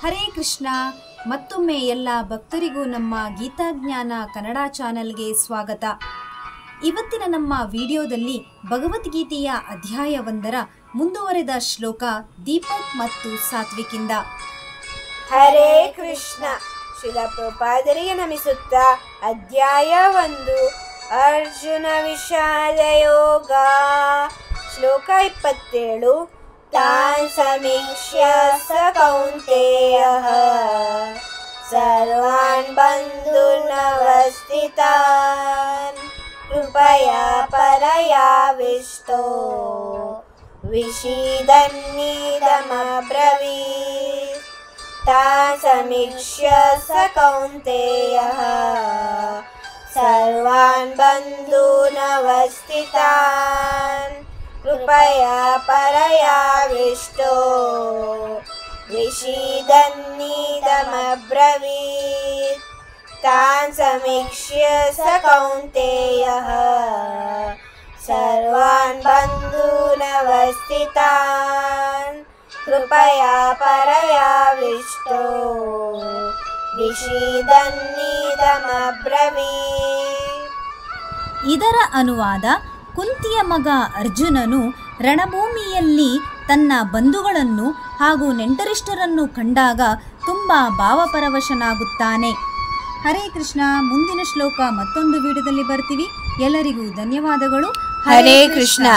ಹರೇ ಕೃಷ್ಣ. ಮತ್ತೊಮ್ಮೆ ಎಲ್ಲ ಭಕ್ತರಿಗೂ ನಮ್ಮ ಗೀತಾಜ್ಞಾನ ಕನ್ನಡ ಚಾನೆಲ್ಗೆ ಸ್ವಾಗತ. ಇವತ್ತಿನ ನಮ್ಮ ವಿಡಿಯೋದಲ್ಲಿ ಭಗವದ್ಗೀತೆಯ ಅಧ್ಯಾಯ 1ರ ಮುಂದುವರೆದ ಶ್ಲೋಕ ದೀಪಕ್ ಮತ್ತು ಸಾತ್ವಿಕಿಂದ. ಹರೇ ಕೃಷ್ಣ. ಶ್ರೀಲ ಪ್ರಭುಪಾದರಿಗೆ ನಮಿಸುತ್ತಾ ಅಧ್ಯಾಯ 1 ಅರ್ಜುನ ವಿಷಾದ ಯೋಗ. ಶ್ಲೋಕ 27. ತಾನ್ ಸಮೀಕ್ಷ್ಯ ಸ ಕೌಂತೆಯಃ ಸರ್ವಾನ್ ಬಂಧುನವಸ್ಥಿತಾನ್ ಕೃಪಯಾ ಪರಯಾವಿಷ್ಟೋ ವಿಷೀದನ್ನಿದಮಬ್ರವೀತ್. ತಾನ್ ಸಮೀಕ್ಷ್ಯ ಸ ಕೌಂತೆಯಃ ಸರ್ವಾನ್ ಬಂಧುನವಸ್ಥಿತಾನ್ ಕೃಪಯಾ ಪರಯಾವಿಷ್ಟೋ ವಿಷೀದನ್ನಿದಮಬ್ರವೀತ್. ತಾನ್ ಸಮೀಕ್ಷ್ಯ ಸ ಕೌಂತೆಯಃ ಸರ್ವಾನ್ ಬಂಧೂನವಸ್ಥಿತಾನ್ ಕೃಪಯಾ ಪರಯಾವಿಷ್ಟೋ ವಿಷೀದನ್ನಿದಮಬ್ರವೀತ್. ಇದರ ಅನುವಾದ: ಕುಂತಿಯ ಮಗ ಅರ್ಜುನನು ರಣಭೂಮಿಯಲ್ಲಿ ತನ್ನ ಬಂಧುಗಳನ್ನು ಹಾಗೂ ನೆಂಟರಿಷ್ಟರನ್ನು ಕಂಡಾಗ ತುಂಬ ಭಾವಪರವಶನಾಗುತ್ತಾನೆ. ಹರೇ ಕೃಷ್ಣ. ಮುಂದಿನ ಶ್ಲೋಕ ಮತ್ತೊಂದು ವಿಡಿಯೋದಲ್ಲಿ ಬರ್ತೀವಿ. ಎಲ್ಲರಿಗೂ ಧನ್ಯವಾದಗಳು. ಹರೇ ಕೃಷ್ಣ.